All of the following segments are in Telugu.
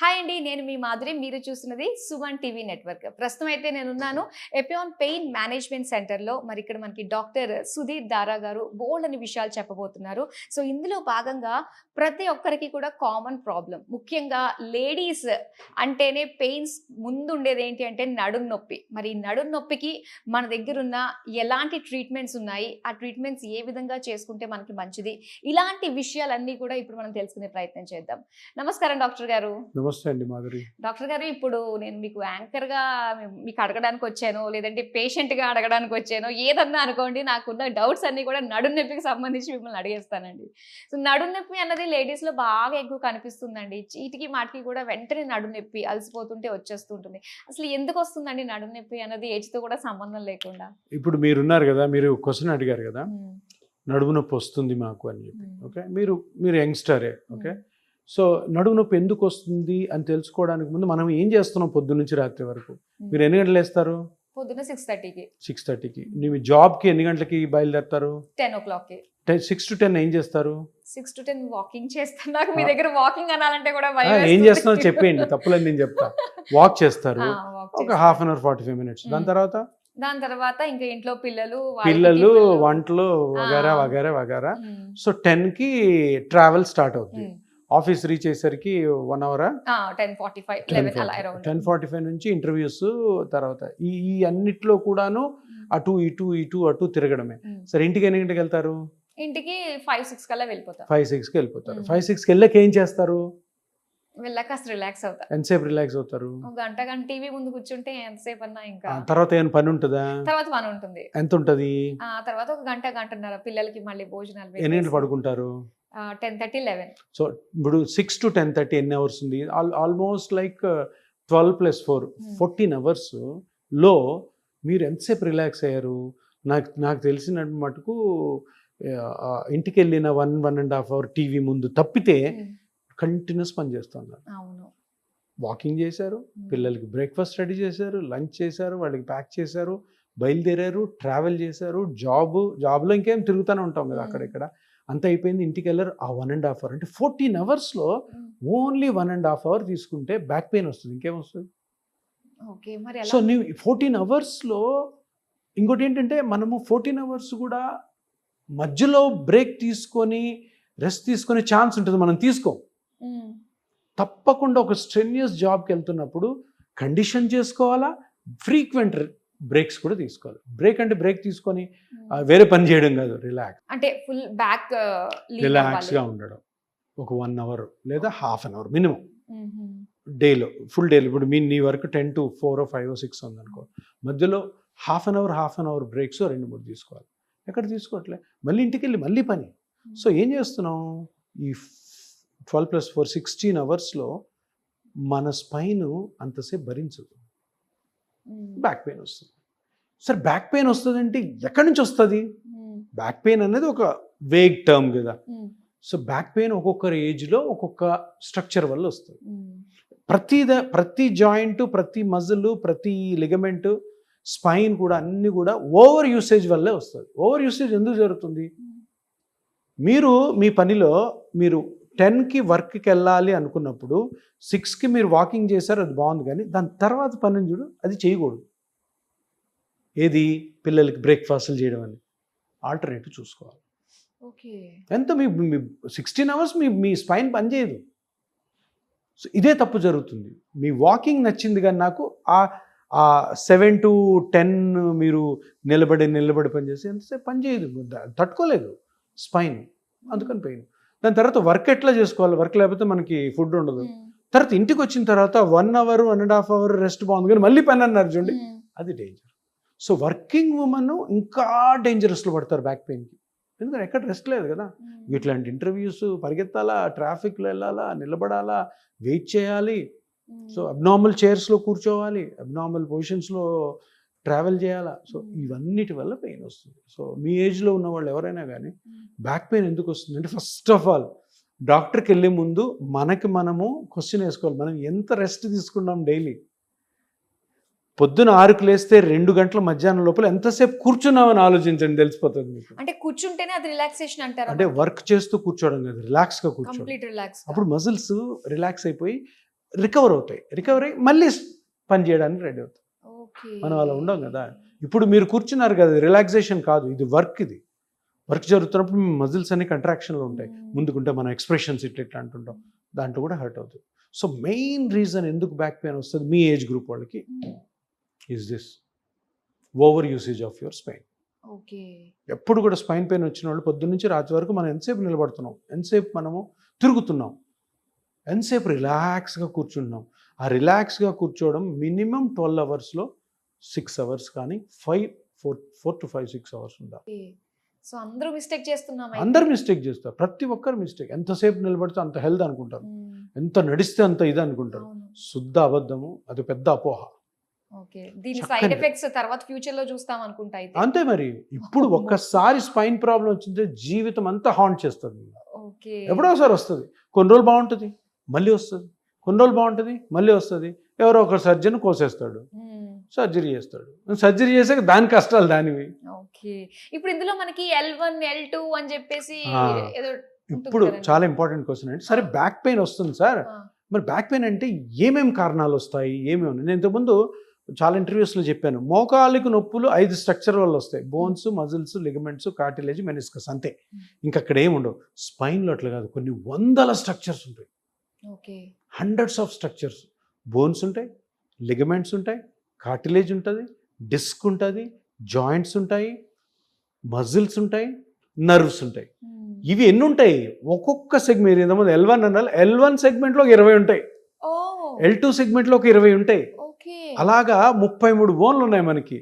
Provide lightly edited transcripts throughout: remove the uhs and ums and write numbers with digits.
హాయ్ అండి, నేను మీ మాధురి. మీరు చూస్తున్నది సుమన్ టీవీ నెట్వర్క్. ప్రస్తుతం అయితే నేనున్నాను ఎపియాన్ పెయిన్ మేనేజ్మెంట్ సెంటర్లో. మరి ఇక్కడ మనకి డాక్టర్ సుధీర్ దారా గారు బోల్డ్ అని విషయాలు చెప్పబోతున్నారు. సో ఇందులో భాగంగా ప్రతి ఒక్కరికి కూడా కామన్ ప్రాబ్లం, ముఖ్యంగా లేడీస్ అంటేనే పెయిన్స్ ముందు ఉండేది ఏంటి అంటే నడుం నొప్పి. మరి ఈ నడుం నొప్పికి మన దగ్గర ఉన్న ఎలాంటి ట్రీట్మెంట్స్ ఉన్నాయి, ఆ ట్రీట్మెంట్స్ ఏ విధంగా చేసుకుంటే మనకి మంచిది, ఇలాంటి విషయాలన్నీ కూడా ఇప్పుడు మనం తెలుసుకునే ప్రయత్నం చేద్దాం. నమస్కారం డాక్టర్ గారు. నమస్తే అండి మాధురి. డాక్టర్ గారు, ఇప్పుడు నేను మీకు యాంకర్గా మీకు అడగడానికి వచ్చాను, లేదంటే పేషెంట్గా అడగడానికి వచ్చాను, ఏదన్నా అనుకోండి. నాకున్న డౌట్స్ అన్నీ కూడా నడుం నొప్పికి సంబంధించి మిమ్మల్ని అడిగేస్తానండి. సో నడుం నొప్పి అన్నది లేడీస్లో బాగా ఎక్కువ కనిపిస్తుందండి. చీటికి మాటికి కూడా వెంటనే నడుం నొప్పి అలసిపోతుంటే వచ్చేస్తుంటుంది. అసలు ఎందుకు వస్తుందండి నడుం నొప్పి అన్నది, ఏజ్తో కూడా సంబంధం లేకుండా? ఇప్పుడు మీరున్నారు కదా, మీరు క్వశ్చన్ అడిగారు కదా, నడుము నొప్పి వస్తుంది మాకు అని చెప్పి. ఓకే, మీరు యంగ్స్టరే. ఓకే, సో నడుము నొప్పి ఎందుకు వస్తుంది అని తెలుసుకోవడానికి ముందు మనం ఏం చేస్తున్నాం పొద్దున్న నుంచి రాత్రి వరకు? మీరు ఎన్ని గంటలు వేస్తారు? పొద్దున్న 6:30కి. 6:30కి. మీ జాబ్కి ఎన్ని గంటలకి బయలుదేరుతారు? 10 o'clockకి. 6 to 10 ఏం చేస్తారు? 6 to 10 వాకింగ్ చేస్తాను. నాకు మీ దగ్గర వాకింగ్ అనాలంటే కూడా ఏం చేస్తున్నారో చెప్పేయండి, తప్పులేదు నేను చెప్తా. వాక్ చేస్తారు ఒక హాఫ్ అన్ అవర్ 45 minutes. దాని తర్వాత ఇంకా ఇంట్లో పిల్లలు వంటలు వగేరా వగేరా వగేరా. సో 10కి ట్రావెల్ స్టార్ట్ అవుతుంది. ఆఫీస్ రీచ్ అయ్యేసరికి 1 hour, 10:45 నుంచి ఇంటర్వ్యూస్. తర్వాత ఈ అన్నిట్లో కూడాను అటు ఇటు తిరగడమే. సరే, ఇంటికి ఎన్ని గంటకి వెళ్తారు? ఇంటికి 5-6 కల్లా వెళ్ళిపోతారు. 5-6కి వెళ్ళిపోతారు. 5-6కి వెళ్ళాక ఏం చేస్తారు? వెళ్ళాక కాస్త రిలాక్స్ అవుతారు. ఎంతసేపు రిలాక్స్ అవుతారు? గంట టీవీ ముందు కూర్చుంటే ఎంతసేపు అన్నా. ఇంకా తర్వాత ఏమైనా పని ఉంటుందా? తర్వాత పని ఉంటుంది. ఎంత ఉంటుంది? తర్వాత ఒక గంటన్నర పిల్లలకి మళ్ళీ భోజనాలు. ఎన్ని గంటలు పడుకుంటారు? 10:30, 11. సో ఇప్పుడు 6 to 10:30 ఎన్ని అవర్స్ ఉంది? ఆల్మోస్ట్ లైక్ 12 + 4 14 hours లో మీరు ఎంతసేపు రిలాక్స్ అయ్యారు? నాకు తెలిసిన మటుకు ఇంటికి వెళ్ళిన 1.5 hour టీవీ ముందు తప్పితే కంటిన్యూస్ పని చేస్తున్నారు. వాకింగ్ చేశారు, పిల్లలకి బ్రేక్ఫాస్ట్ రెడీ చేశారు, లంచ్ చేశారు, వాళ్ళకి ప్యాక్ చేశారు, బయలుదేరారు, ట్రావెల్ చేశారు, జాబ్లో ఇంకేం తిరుగుతూనే ఉంటాం కదా అక్కడిక్కడ. అంత అయిపోయింది, ఇంటికి వెళ్ళారు. ఆ 1.5 hour అంటే 14 hours ఓన్లీ 1.5 hour తీసుకుంటే బ్యాక్ పెయిన్ వస్తుంది. ఇంకేం వస్తుంది? సో నీవు 14 hours ఇంకోటి ఏంటంటే, మనము 14 hours కూడా మధ్యలో బ్రేక్ తీసుకొని రెస్ట్ తీసుకునే ఛాన్స్ ఉంటుంది, మనం తీసుకోం. తప్పకుండా ఒక స్ట్రెన్యూస్ జాబ్కి వెళ్తున్నప్పుడు కండిషన్ చేసుకోవాలా, ఫ్రీక్వెంట్ బ్రేక్స్ కూడా తీసుకోవాలి. బ్రేక్ అంటే బ్రేక్ తీసుకొని వేరే పని చేయడం కాదు, రిలాక్స్ అంటే ఫుల్ బ్యాక్ రిలాక్స్గా ఉండడం. ఒక 1 hour లేదా హాఫ్ అన్ అవర్ మినిమం డేలో, ఫుల్ డేలో. ఇప్పుడు నీ వరకు 10 to 4 or 5 or 6 ఉందనుకో, మధ్యలో హాఫ్ అన్ అవర్ బ్రేక్స్ 2-3 తీసుకోవాలి. ఎక్కడ తీసుకోవట్లే, మళ్ళీ ఇంటికి వెళ్ళి మళ్ళీ పని. సో ఏం చేస్తున్నాం? ఈ 12 + 4 16 hours మన స్పైన్ అంతసేపు భరించదు, బ్యాక్ పెయిన్ వస్తుంది. సరే, బ్యాక్ పెయిన్ వస్తుంది అంటే ఎక్కడి నుంచి వస్తుంది? బ్యాక్ పెయిన్ అనేది ఒక వేగ్ టర్మ్ కదా. సో బ్యాక్ పెయిన్ ఒక్కొక్కరి ఏజ్లో ఒక్కొక్క స్ట్రక్చర్ వల్ల వస్తుంది. ప్రతి జాయింట్, ప్రతి మజిల్, ప్రతి లిగమెంట్, స్పైన్ కూడా అన్ని కూడా ఓవర్ యూసేజ్ వల్లే వస్తుంది. ఓవర్ యూసేజ్ ఎందుకు జరుగుతుంది? మీ పనిలో మీరు 10కి వర్క్కి వెళ్ళాలి అనుకున్నప్పుడు 6కి మీరు వాకింగ్ చేశారు, అది బాగుంది. కానీ దాని తర్వాత పని చూడు, అది చేయకూడదు. ఏది? పిల్లలకి బ్రేక్ఫాస్ట్లు చేయడం అని ఆల్టర్నేటివ్ చూసుకోవాలి. ఎంత మీ 16 hours మీ స్పైన్ పనిచేయదు. సో ఇదే తప్పు జరుగుతుంది. మీ వాకింగ్ నచ్చింది, కానీ నాకు ఆ 7 to 10 మీరు నిలబడి పనిచేసి ఎంతసేపు పని చేయదు, తట్టుకోలేదు స్పైన్, అందుకని పెయిన్. దాని తర్వాత వర్క్ ఎట్లా చేసుకోవాలి? వర్క్ లేకపోతే మనకి ఫుడ్ ఉండదు. తర్వాత ఇంటికి వచ్చిన తర్వాత 1 hour 1.5 hour రెస్ట్ బాగుంది, కానీ మళ్ళీ పని అన్నారు చూడండి, అది డేంజర్. సో వర్కింగ్ ఉమెన్ ఇంకా డేంజరస్లో పడతారు బ్యాక్ పెయిన్కి. ఎందుకంటే ఎక్కడ రెస్ట్ లేదు కదా. ఇట్లాంటి ఇంటర్వ్యూస్, పరిగెత్తాలా, ట్రాఫిక్లో వెళ్ళాలా, నిలబడాలా, వెయిట్ చేయాలి. సో అబ్నార్మల్ చైర్స్లో కూర్చోవాలి, అబ్నార్మల్ పొజిషన్స్లో ట్రావెల్ చేయాలా. సో ఇవన్నిటి వల్ల పెయిన్ వస్తుంది. సో మీ ఏజ్లో ఉన్న వాళ్ళు ఎవరైనా కానీ బ్యాక్ పెయిన్ ఎందుకు వస్తుంది అంటే, ఫస్ట్ ఆఫ్ ఆల్ డాక్టర్కి వెళ్ళే ముందు మనము క్వశ్చన్ వేసుకోవాలి, మనం ఎంత రెస్ట్ తీసుకున్నాం డైలీ. పొద్దున 6కి లేస్తే 2 గంటల మధ్యాహ్నం లోపల ఎంతసేపు కూర్చున్నామని ఆలోచించండి, తెలిసిపోతుంది మీకు. అంటే కూర్చుంటేనే అది రిలాక్సేషన్ అంటారు. అంటే వర్క్ చేస్తూ కూర్చోవడం కాదు, రిలాక్స్గా కూర్చోవడం. అప్పుడు మజిల్స్ రిలాక్స్ అయిపోయి రికవర్ అవుతాయి, రికవర్ అయ్యి మళ్ళీ పని చేయడానికి రెడీ అవుతాయి. ఓకే. మనం అలా ఉండం కదా. ఇప్పుడు మీరు కూర్చున్నారు కదా, రిలాక్సేషన్ కాదు, ఇది వర్క్. ఇది వర్క్ జరుగుతున్నప్పుడు మీ మజిల్స్ అన్ని కంట్రాక్షన్లో ఉంటాయి. ముందుకుంటే మన ఎక్స్ప్రెషన్స్ ఇట్లా అంటుంటాం, దాంట్లో కూడా హర్ట్ అవుతుంది. సో మెయిన్ రీజన్ ఎందుకు బ్యాక్ పెయిన్ వస్తుంది మీ ఏజ్ గ్రూప్ వాళ్ళకి is this over usage of your spine. Okay. ఎప్పుడు కూడా స్పైన్ పెయిన్ వచ్చిన వాళ్ళు పొద్దున్న నుంచి రాత్రి వరకు మనం ఎంతసేపు నిలబడుతున్నాం, ఎంతసేపు మనము తిరుగుతున్నాం, ఎంతసేపు రిలాక్స్గా కూర్చుంటున్నాం. ఆ రిలాక్స్గా కూర్చోవడం మినిమం 12 అవర్స్లో 6 అవర్స్ కానీ 4 to 5, 6 అవర్స్ ఉండాలి. సో అందరూ మిస్టేక్ చేస్తున్నాం. అందరు మిస్టేక్ చేస్తారు, ప్రతి ఒక్కరు మిస్టేక్. ఎంతసేపు నిలబడితే అంత హెల్త్ అనుకుంటారు, ఎంత నడిస్తే అంత ఇది అనుకుంటారు. శుద్ధ అబద్ధము, అది పెద్ద అపోహ. ఓకే. దీని సైడ్ ఎఫెక్ట్స్ తర్వాత ఫ్యూచర్ లో చూస్తాం అనుకుంటా అయితే. అంతే మరి. ఇప్పుడు ఒక్కసారి స్పైన్ ప్రాబ్లం వచ్చింటే జీవితం అంతా హాంట్ చేస్తుంది. ఓకే. ఎప్పుడోసారి వస్తుంది, కొన్ని రోజులు బాగుంటుంది, మళ్ళీ వస్తుంది, కొన్ని రోజులు బాగుంటుంది, మళ్ళీ వస్తుంది. ఎవరో ఒక సర్జన్ కోసేస్తాడు, సర్జరీ చేస్తాడు, సర్జరీ చేసాక దాని కష్టాలు దానివి. ఓకే. ఇప్పుడు ఇందులో మనకి L1 L2 అని చెప్పేసి ఏదో ఇప్పుడు చాలా ఇంపార్టెంట్ క్వశ్చన్ అంటే, సరే బ్యాక్ పెయిన్ వస్తుంది సార్, మరి బ్యాక్ పెయిన్ అంటే ఏమేమి కారణాలు వస్తాయి, ఏమేమి ఉన్నాయి? నేను ఇంతకుముందు చాలా ఇంటర్వ్యూస్లో చెప్పాను, మోకాళ్ళకు నొప్పులు 5 స్ట్రక్చర్ వల్ల వస్తాయి. Bones, muscles, ligaments, cartilage, meniscus, అంతే. ఇంకా అక్కడ ఏమి ఉండవు. స్పైన్లో అట్లా కాదు, కొన్ని వందల స్ట్రక్చర్స్ ఉంటాయి. Okay. Hundreds of structures. Bones ఉంటాయి, లిగమెంట్స్ ఉంటాయి, కార్టిలేజ్ ఉంటుంది, డిస్క్ ఉంటుంది, జాయింట్స్ ఉంటాయి, మజిల్స్ ఉంటాయి, నర్వ్స్ ఉంటాయి. ఇవి ఎన్ని ఉంటాయి? ఒక్కొక్క సెగ్మెంట్, ఇంతకుముందు L1 అన్నారు, L1 సెగ్మెంట్లో ఒక 20 ఉంటాయి, L2 సెగ్మెంట్లో ఒక 20 ఉంటాయి. అలాగా 33 బోన్లు ఉన్నాయి మనకి.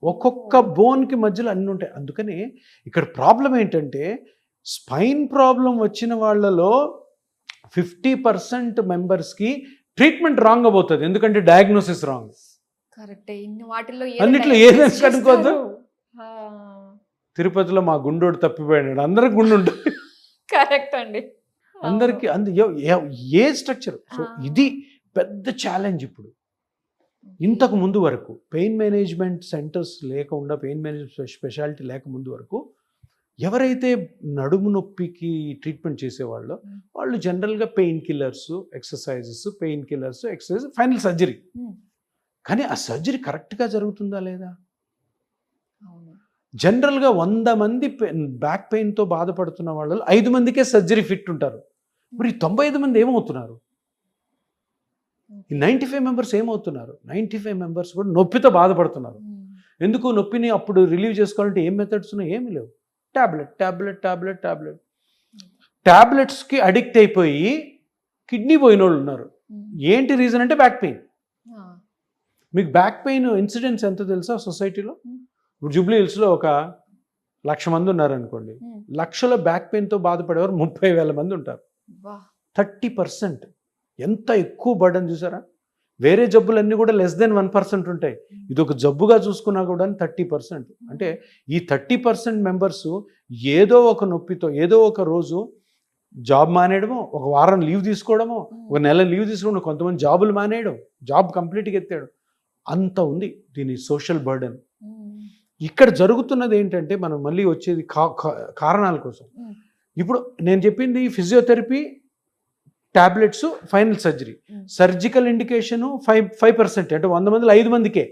ఒక్కొక్క బోన్కి మధ్యలో అన్ని ఉంటాయి. అందుకని ఇక్కడ ప్రాబ్లం ఏంటంటే, స్పైన్ ప్రాబ్లం వచ్చిన వాళ్ళలో 50% మెంబర్స్కి ట్రీట్మెంట్ రాంగ్ అయిపోతుంది. ఎందుకంటే డయాగ్నోసిస్ రాంగ్. అన్నిట్లో ఏదైనా కనుక్కోద్దు. తిరుపతిలో మా గుండోడు తప్పిపోయాడు, అందరికి గుండు ఉంటుంది. కరెక్ట్ అండి. అందరికి ఏ స్ట్రక్చర్. సో ఇది పెద్ద ఛాలెంజ్. ఇప్పుడు ఇంతకు ముందు వరకు పెయిన్ మేనేజ్మెంట్ సెంటర్స్ లేకుండా, పెయిన్ మేనేజ్మెంట్ స్పెషాలిటీ లేకముందు వరకు ఎవరైతే నడుము నొప్పికి ట్రీట్మెంట్ చేసేవాళ్ళో వాళ్ళు జనరల్గా pain killers, exercises, pain killers, exercise, final surgery. కానీ ఆ సర్జరీ కరెక్ట్గా జరుగుతుందా లేదా? జనరల్గా 100 మంది బ్యాక్ పెయిన్తో బాధపడుతున్న వాళ్ళు 5 మందికే సర్జరీ ఫిట్ ఉంటారు. మరి 95 మంది ఏమవుతున్నారు? ఈ 95 మెంబర్స్ ఏమవుతున్నారు? 95 మెంబర్స్ కూడా నొప్పితో బాధపడుతున్నారు. ఎందుకు? నొప్పిని అప్పుడు రిలీవ్ చేసుకోవాలంటే ఏం మెథడ్స్ ఉన్నాయి? ఏమి లేవు. టాబ్లెట్స్కి అడిక్ట్ అయిపోయి కిడ్నీ పోయిన వాళ్ళు ఉన్నారు. ఏంటి రీజన్ అంటే బ్యాక్ పెయిన్. మీకు బ్యాక్ పెయిన్ ఇన్సిడెంట్స్ ఎంత తెలుసా సొసైటీలో? ఇప్పుడు జూబ్లీ హిల్స్లో ఒక 1,00,000 మంది ఉన్నారనుకోండి, 1,00,000 బ్యాక్ పెయిన్తో బాధపడేవారు 30,000 మంది ఉంటారు. 30%. ఎంత ఎక్కువ బర్డన్ చూసారా? వేరే జబ్బులన్నీ కూడా <1% ఉంటాయి. ఇది ఒక జబ్బుగా చూసుకున్నా కూడా 30%. అంటే ఈ 30% మెంబర్స్ ఏదో ఒక నొప్పితో ఏదో ఒక రోజు జాబ్ మానేయడమో, ఒక వారం లీవ్ తీసుకోవడమో, ఒక నెల లీవ్ తీసుకోవడం, కొంతమంది జాబులు మానేయడం, జాబ్ కంప్లీట్గా ఎత్తాడు. అంత ఉంది దీని సోషల్ బర్డన్. ఇక్కడ జరుగుతున్నది ఏంటంటే, మనం మళ్ళీ వచ్చేది కారణాల కోసం. ఇప్పుడు నేను చెప్పింది physiotherapy, tablets, final surgery. Surgical indication 5%. అంటే 100 మందిలో 5 మందికే.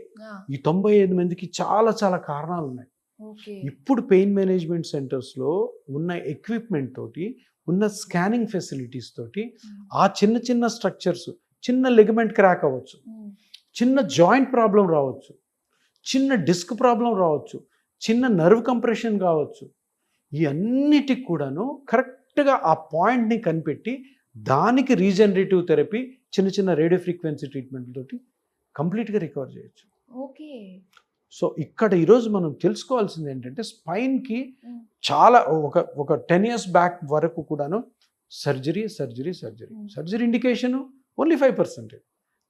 ఈ 95 మందికి చాలా చాలా కారణాలు ఉన్నాయి. ఇప్పుడు పెయిన్ మేనేజ్మెంట్ సెంటర్స్లో ఉన్న ఎక్విప్మెంట్ తోటి, ఉన్న స్కానింగ్ ఫెసిలిటీస్ తోటి ఆ చిన్న చిన్న స్ట్రక్చర్స్, చిన్న లిగమెంట్ క్రాక్ అవ్వచ్చు, చిన్న జాయింట్ ప్రాబ్లం రావచ్చు, చిన్న డిస్క్ ప్రాబ్లం రావచ్చు, చిన్న నర్వ్ కంప్రెషన్ కావచ్చు. ఈ అన్నిటికి కూడాను కరెక్ట్గా ఆ పాయింట్ని కనిపెట్టి దానికి రీజనరేటివ్ థెరపీ, చిన్న చిన్న రేడియో ఫ్రీక్వెన్సీ ట్రీట్మెంట్ తోటి కంప్లీట్గా రికవర్ చేయొచ్చు. ఓకే. సో ఇక్కడ ఈరోజు మనం తెలుసుకోవాల్సింది ఏంటంటే, స్పైన్కి చాలా ఒక 10 years బ్యాక్ వరకు కూడాను సర్జరీ ఇండికేషను ఓన్లీ 5%.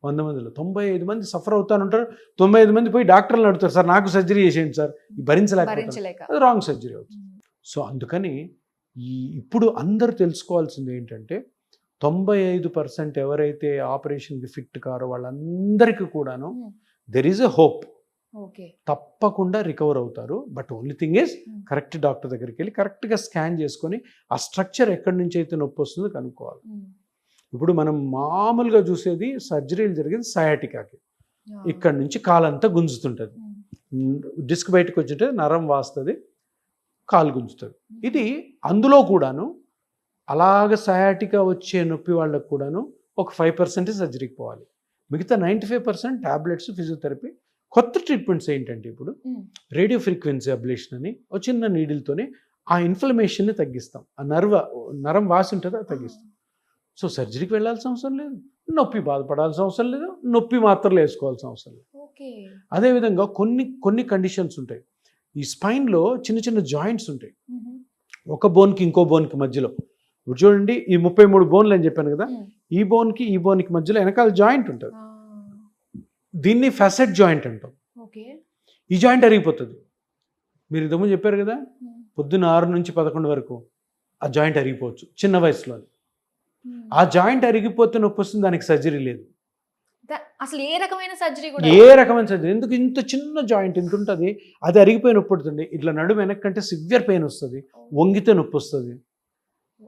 100 మందిలో 95 మంది సఫర్ అవుతానంటారు. 95 మంది పోయి డాక్టర్లు అడుగుతారు, సార్ నాకు సర్జరీ చేసేయండి సార్, భరించలేక. అది రాంగ్ సర్జరీ అవుతుంది. సో అందుకని ఇప్పుడు అందరూ తెలుసుకోవాల్సింది ఏంటంటే, 95% ఎవరైతే ఆపరేషన్కి ఫిట్ కారో వాళ్ళందరికీ కూడాను దెర్ ఈజ్ ఎ హోప్. తప్పకుండా రికవర్ అవుతారు. But only thing is correct doctor దగ్గరికి వెళ్ళి కరెక్ట్గా స్కాన్ చేసుకొని ఆ స్ట్రక్చర్ ఎక్కడి నుంచి అయితే నొప్పి వస్తుందో కనుక్కోవాలి. ఇప్పుడు మనం మామూలుగా చూసేది సర్జరీలు జరిగేది సయాటికాకి, ఇక్కడ నుంచి కాలంతా గుంజుతుంటుంది, డిస్క్ బయటకు వచ్చింటే నరం వాస్తుంది, కాలు గుంజుతుంది. ఇది అందులో కూడాను అలాగ సయాటికా వచ్చే నొప్పి వాళ్ళకు కూడాను ఒక 5% సర్జరీకి పోవాలి. మిగతా 95% ట్యాబ్లెట్స్, ఫిజియోథెరపీ. కొత్త ట్రీట్మెంట్స్ ఏంటంటే ఇప్పుడు రేడియో ఫ్రీక్వెన్సీ అబ్లేషన్ అని ఒక చిన్న నీడిల్తోనే ఆ ఇన్ఫ్లమేషన్ని తగ్గిస్తాం, ఆ నరం వాసి ఉంటుందో అది తగ్గిస్తాం. సో సర్జరీకి వెళ్ళాల్సిన అవసరం లేదు, నొప్పి బాధపడాల్సిన అవసరం లేదు, నొప్పి మాత్రలు వేసుకోవాల్సిన అవసరం లేదు. అదేవిధంగా కొన్ని కండిషన్స్ ఉంటాయి. ఈ స్పైన్లో చిన్న చిన్న జాయింట్స్ ఉంటాయి, ఒక బోన్కి ఇంకో బోన్కి మధ్యలో. ఇప్పుడు చూడండి, ఈ 33 బోన్లు అని చెప్పాను కదా, ఈ బోన్కి మధ్యలో వెనకాల జాయింట్ ఉంటుంది, దీన్ని ఫెసెట్ జాయింట్ అంటాం. ఈ జాయింట్ అరిగిపోతుంది. మీరు ఇంతకుముందు చెప్పారు కదా, పొద్దున్న 6 నుంచి 11 వరకు ఆ జాయింట్ అరిగిపోవచ్చు చిన్న వయసులో. ఆ జాయింట్ అరిగిపోతే నొప్పి వస్తుంది, దానికి సర్జరీ లేదు. అసలు ఏ రకమైన సర్జరీ ఎందుకు? ఇంత చిన్న జాయింట్ ఇంత ఉంటుంది, అది అరిగిపోయి నొప్పి పడుతుంది. ఇట్లా నడుము వెనక్కంటే సివియర్ పెయిన్ వస్తుంది, వంగితే నొప్పి వస్తుంది.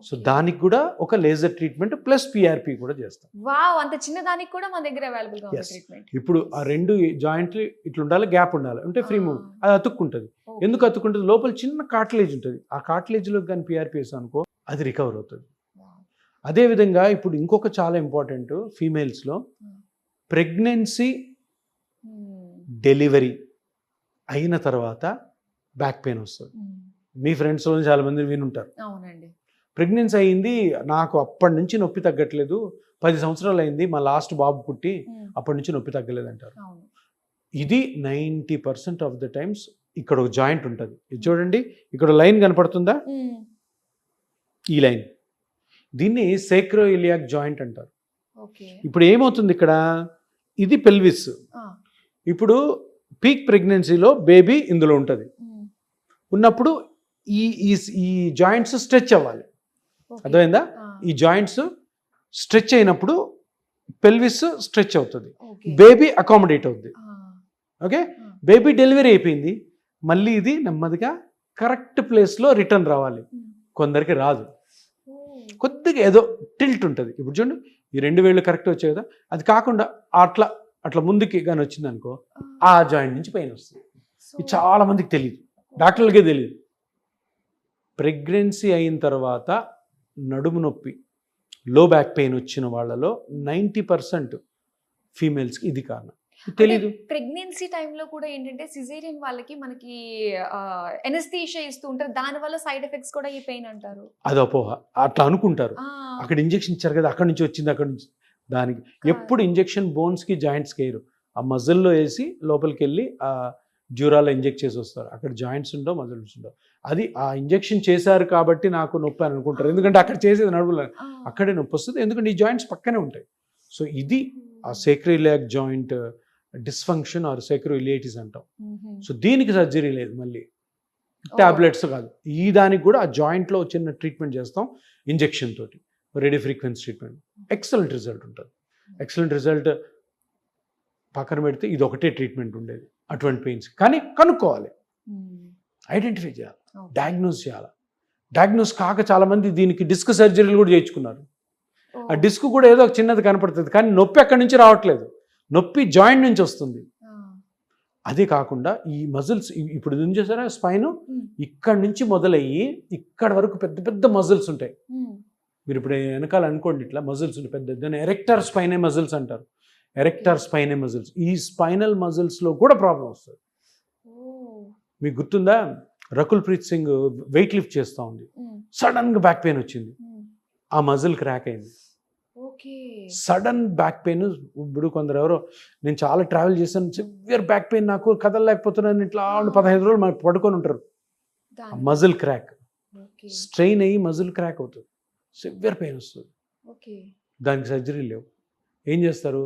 సో దానికి కూడా ఒక లేజర్ ట్రీట్మెంట్ ప్లస్ పిఆర్పి కూడా చేస్తాం. వావ్, అంత చిన్న దానికి కూడా మన దగ్గర అవైలబుల్ గా ఉంది ట్రీట్మెంట్. ఇప్పుడు ఆ 2 జాయింట్లు ఇట్లా ఉండాలి, గ్యాప్ ఉండాలి, అంటే ఫ్రీ మూవ్. అది అతుక్కుంటుంది. ఎందుకు అతుక్కుంటుంది? లోపల చిన్న కార్టిలేజ్ ఉంటుంది, ఆ కార్టిలేజ్లో కానీ పిఆర్పి వేసాం అనుకో అది రికవర్ అవుతుంది. అదేవిధంగా ఇప్పుడు ఇంకొక చాలా ఇంపార్టెంట్, ఫీమేల్స్లో ప్రెగ్నెన్సీ డెలివరీ అయిన తర్వాత బ్యాక్ పెయిన్ వస్తుంది. మీ ఫ్రెండ్స్లో చాలామంది వినుంటారు. అవునండి, ప్రెగ్నెన్సీ అయింది, నాకు అప్పటి నుంచి నొప్పి తగ్గట్లేదు, 10 సంవత్సరాలు అయింది, మా లాస్ట్ బాబు పుట్టి అప్పటి నుంచి నొప్పి తగ్గలేదు అంటారు. ఇది 90% ఆఫ్ ద టైమ్స్ ఇక్కడ ఒక జాయింట్ ఉంటుంది. ఇది చూడండి, ఇక్కడ లైన్ కనపడుతుందా? ఈ లైన్, దీన్ని సేక్రోఇలియాక్ జాయింట్ అంటారు. ఇప్పుడు ఏమవుతుంది ఇక్కడ, ఇది పెల్విస్. ఇప్పుడు పీక్ ప్రెగ్నెన్సీలో బేబీ ఇందులో ఉంటుంది, ఉన్నప్పుడు ఈ జాయింట్స్ స్ట్రెచ్ అవ్వాలి. అర్థమైందా? ఈ జాయింట్స్ స్ట్రెచ్ అయినప్పుడు పెల్విస్ స్ట్రెచ్ అవుతుంది, బేబీ అకామిడేట్ అవుతుంది. ఓకే, బేబీ డెలివరీ అయిపోయింది, మళ్ళీ ఇది నెమ్మదిగా కరెక్ట్ ప్లేస్లో రిటర్న్ రావాలి. కొందరికి రాదు, కొద్దిగా ఏదో టిల్ట్ ఉంటుంది. ఇప్పుడు చూడండి, ఈ 2 వేళ్ళు కరెక్ట్ వచ్చాయి కదా, అది కాకుండా అట్లా ముందుకి కానీ వచ్చింది అనుకో, ఆ జాయింట్ నుంచి పెయిన్ వస్తుంది. ఇది చాలా మందికి తెలియదు, డాక్టర్లకే తెలియదు. ప్రెగ్నెన్సీ అయిన తర్వాత నడుము నొప్పి, లో బ్యాక్ పెయిన్ వచ్చిన వాళ్ళలో 90% ఫీమేల్స్కి ఇది కారణం. తెలీదు. ప్రెగ్నెన్సీ టైంలో కూడా ఏంటంటే సిజేరియన్ వాళ్ళకి మనకి ఎనస్థీషియా ఇస్తూ ఉంటారు, దానివల్ల సైడ్ ఎఫెక్ట్స్ కూడా ఈ పెయిన్ అంటారు. అది అపోహ, అట్లా అనుకుంటారు. అక్కడ ఇంజెక్షన్ ఇచ్చారు కదా, అక్కడి నుంచి వచ్చింది, అక్కడి నుంచి. దానికి ఎప్పుడు ఇంజెక్షన్ బోన్స్కి జాయింట్స్కి వేయరు, ఆ మజిల్లో వేసి లోపలికి వెళ్ళి ఆ డ్యూరాలో ఇంజెక్ట్ చేసి వస్తారు. అక్కడ జాయింట్స్ ఉండవు, మజిల్స్ ఉండవు. అది ఆ ఇంజెక్షన్ చేశారు కాబట్టి నాకు నొప్పి అని అనుకుంటారు, ఎందుకంటే అక్కడ చేసేది నడువులో, అక్కడే నొప్పి వస్తుంది, ఎందుకంటే ఈ జాయింట్స్ పక్కనే ఉంటాయి. సో ఇది ఆ సేక్రోఇలియాక్ జాయింట్ డిస్ఫంక్షన్ ఆర్ సేక్రోఇలియటిస్ అంటాం. సో దీనికి సర్జరీ లేదు, మళ్ళీ టాబ్లెట్స్ కాదు. ఈ దానికి కూడా ఆ జాయింట్లో చిన్న ట్రీట్మెంట్ చేస్తాం ఇంజెక్షన్ తోటి, radio frequency treatment. Excellent result ఉంటుంది. ఎక్సలెంట్ రిజల్ట్ పక్కన పెడితే ఇది ఒకటే ట్రీట్మెంట్ ఉండేది అటువంటి పెయిన్స్. కానీ కనుక్కోవాలి, ఐడెంటిఫై చేయాలి, డయాగ్నోస్ చేయాలి. డయాగ్నోస్ కాక చాలామంది దీనికి డిస్క్ సర్జరీలు కూడా చేయించుకున్నారు. ఆ డిస్క్ కూడా ఏదో ఒక చిన్నది కనపడుతుంది, కానీ నొప్పి అక్కడి నుంచి రావట్లేదు, నొప్పి జాయింట్ నుంచి వస్తుంది. అదే కాకుండా ఈ మజిల్స్ ఇప్పుడు ఏం చేశారా, స్పైన్ ఇక్కడ నుంచి మొదలయ్యి ఇక్కడ వరకు పెద్ద పెద్ద మజిల్స్ ఉంటాయి. మీరు ఇప్పుడు వెనకాల అనుకోండి, ఇట్లా మజిల్స్ ఉంటాయి పెద్ద, దాన్ని ఎరెక్టర్ స్పైనే మజిల్స్ అంటారు. ఎరెక్టర్ స్పైనే మజిల్స్, ఈ స్పైనల్ మజిల్స్లో కూడా ప్రాబ్లం వస్తుంది. మీకు గుర్తుందా, రకుల్ ప్రీత్ సింగ్ వెయిట్ లిఫ్ట్ చేస్తూ ఉంది, సడన్గా బ్యాక్ పెయిన్ వచ్చింది, ఆ మజిల్ క్రాక్ అయింది. Sudden back pain. ఇప్పుడు కొందరు ఎవరో, నేను చాలా ట్రావెల్ చేశాను, సివియర్ బ్యాక్ పెయిన్, నాకు కదలలేకపోతున్నాను, ఇట్లా 15 రోజులు మనకు పడుకొని ఉంటారు. మజిల్ క్రాక్, స్ట్రెయిన్ అయ్యి మజిల్ క్రాక్ అవుతుంది, సివియర్ పెయిన్ వస్తుంది. దానికి సర్జరీ లేవు. ఏం చేస్తారు,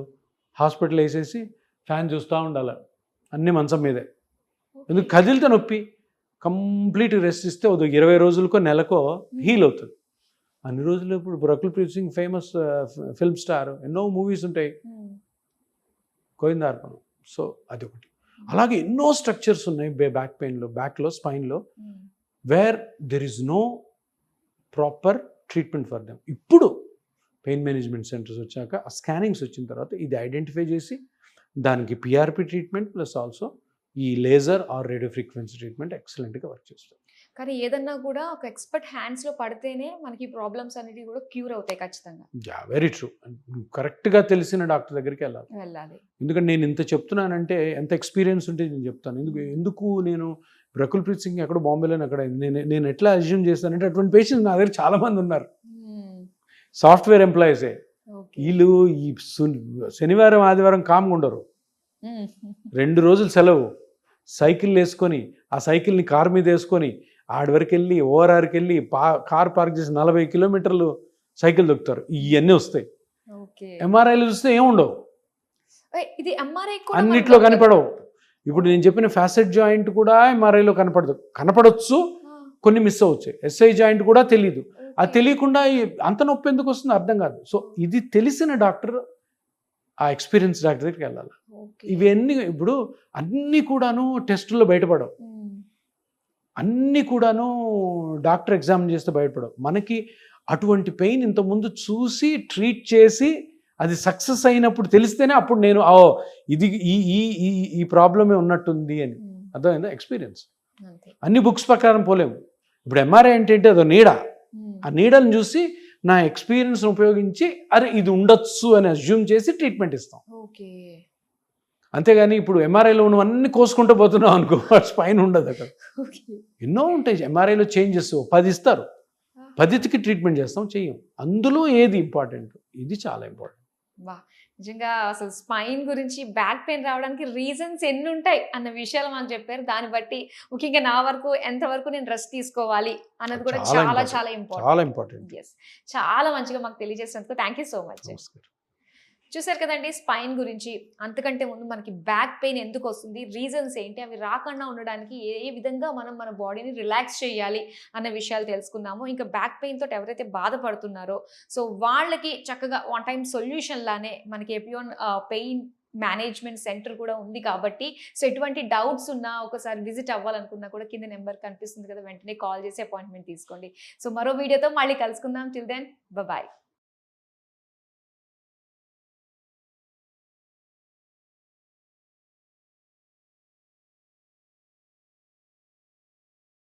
హాస్పిటల్ వేసేసి ఫ్యాన్ చూస్తూ ఉండాలి, అన్నీ మంచం మీదే. ఎందుకు, కదిలితే నొప్పి. కంప్లీట్ రెస్ట్ ఇస్తే 20 రోజులకో నెలకో హీల్ అవుతుంది. అన్ని రోజులు ఇప్పుడు Rakul Preet Singh famous film star, ఎన్నో మూవీస్ ఉంటాయి, గోవిందార్పణం. సో అది ఒకటి. అలాగే ఎన్నో స్ట్రక్చర్స్ ఉన్నాయి బ్యాక్ పెయిన్లో, బ్యాక్లో, స్పైన్లో, where there is no proper treatment for them. ఇప్పుడు పెయిన్ మేనేజ్మెంట్ సెంటర్స్ వచ్చాక ఆ స్కానింగ్స్ వచ్చిన తర్వాత ఇది ఐడెంటిఫై చేసి దానికి పిఆర్పి ట్రీట్మెంట్ ప్లస్ ఆల్సో ఈ laser or radio frequency treatment ఎక్సలెంట్గా వర్క్ చేస్తుంది. కానీ ఏదన్నా కూడా ఒక ఎక్స్పర్ట్ హ్యాండ్స్లో పడితేనే మనకి ప్రాబ్లమ్స్ అనేవి కూడా క్యూర్ అవుతాయి ఖచ్చితంగా. Very true. కరెక్ట్గా తెలిసిన డాక్టర్ దగ్గరికి వెళ్ళాలి. ఎందుకంటే నేను ఇంత చెప్తున్నానంటే ఎంత ఎక్స్పీరియన్స్ ఉంటే నేను చెప్తాను. ఎందుకు నేను రకుల్ప్రీత్ సింగ్ ఎక్కడ బాంబేలో అక్కడ నేను ఎట్లా అజ్యూమ్ చేస్తానంటే అటువంటి పేషెంట్స్ నా దగ్గర చాలా మంది ఉన్నారు. సాఫ్ట్వేర్ ఎంప్లాయీసే. వీళ్ళు ఈ శనివారం ఆదివారం కామ్గా ఉండరు. 2 రోజులు సెలవు, సైకిల్ వేసుకొని ఆ సైకిల్ని కార్ మీద వేసుకొని ఆడి వరకు వెళ్ళి ఓఆర్ఆర్కి వెళ్ళి కార్ పార్క్ చేసి 40 కిలోమీటర్లు సైకిల్ దొక్కుతారు. ఇవన్నీ వస్తాయి. ఎంఆర్ఐలు చూస్తే ఏముండవు, ఇది ఎంఆర్ఐ అన్నిట్లో కనపడవు. ఇప్పుడు నేను చెప్పిన ఫ్యాసెట్ జాయింట్ కూడా ఎంఆర్ఐలో కనపడవచ్చు, కొన్ని మిస్ అవచ్చు. ఎస్ఐ జాయింట్ కూడా తెలియదు. అది తెలియకుండా అంత నొప్పి ఎందుకు వస్తుందో అర్థం కాదు. సో ఇది తెలిసిన డాక్టర్, ఆ ఎక్స్పీరియన్స్ డాక్టర్ దగ్గరికి వెళ్ళాలి. ఇవన్నీ ఇప్పుడు అన్నీ కూడాను టెస్టుల్లో బయటపడవు, అన్నీ కూడాను డాక్టర్ ఎగ్జామిన్ చేస్తే బయటపడవు. మనకి అటువంటి పెయిన్ ఇంతకుముందు చూసి ట్రీట్ చేసి అది సక్సెస్ అయినప్పుడు తెలిస్తేనే అప్పుడు నేను ఇది ఈ ప్రాబ్లమే ఉన్నట్టుంది అని అర్థమైందా. ఎక్స్పీరియన్స్ అన్ని బుక్స్ ప్రకారం పోలేము. ఇప్పుడు ఎంఆర్ఐ అంటే అదో నీడ, ఆ నీడని చూసి నా ఎక్స్పీరియన్స్ ఉపయోగించి అరే ఇది ఉండొచ్చు అని అజ్యూమ్ చేసి ట్రీట్మెంట్ ఇస్తాం. అంతేగాని ఇప్పుడు ఎంఆర్ఐలో ఉన్నవన్నీ కోసుకుంటూ పోతున్నాం అనుకో, స్పైన్ ఉండదు అక్కడ. ఎన్నో ఉంటాయి ఎంఆర్ఐలో చేంజెస్, 10 ఇస్తారు, 10కి ట్రీట్మెంట్ చేస్తాం, చెయ్యం. అందులో ఏది ఇంపార్టెంట్, ఇది చాలా ఇంపార్టెంట్. నిజంగా అసలు స్పైన్ గురించి, బ్యాక్ పెయిన్ రావడానికి రీజన్స్ ఎన్ని ఉంటాయి అన్న విషయాలు మాకు చెప్పారు. దాన్ని బట్టి ముఖ్యంగా నా వరకు ఎంతవరకు నేను రెస్ట్ తీసుకోవాలి అన్నది కూడా చాలా చాలా ఇంపార్టెంట్. చాలా మంచిగా మాకు తెలియజేసినందుకు థ్యాంక్ యూ సో మచ్. చూసారు కదండి స్పైన్ గురించి. అంతకంటే ముందు మనకి బ్యాక్ పెయిన్ ఎందుకు వస్తుంది, రీజన్స్ ఏంటి, అవి రాకుండా ఉండడానికి ఏ విధంగా మనం మన బాడీని రిలాక్స్ చేయాలి అన్న విషయాలు తెలుసుకున్నాము. ఇంకా బ్యాక్ పెయిన్ తోటి ఎవరైతే బాధపడుతున్నారో సో వాళ్ళకి చక్కగా వన్ టైం సొల్యూషన్ లానే మనకి ఎపియోన్ పెయిన్ మేనేజ్మెంట్ సెంటర్ కూడా ఉంది కాబట్టి సో ఎటువంటి డౌట్స్ ఉన్నా ఒకసారి విజిట్ అవ్వాలనుకున్నా కూడా కింద నెంబర్ కనిపిస్తుంది కదా, వెంటనే కాల్ చేసి అపాయింట్మెంట్ తీసుకోండి. సో మరో వీడియోతో మళ్ళీ కలుసుకుందాం. Till then bye.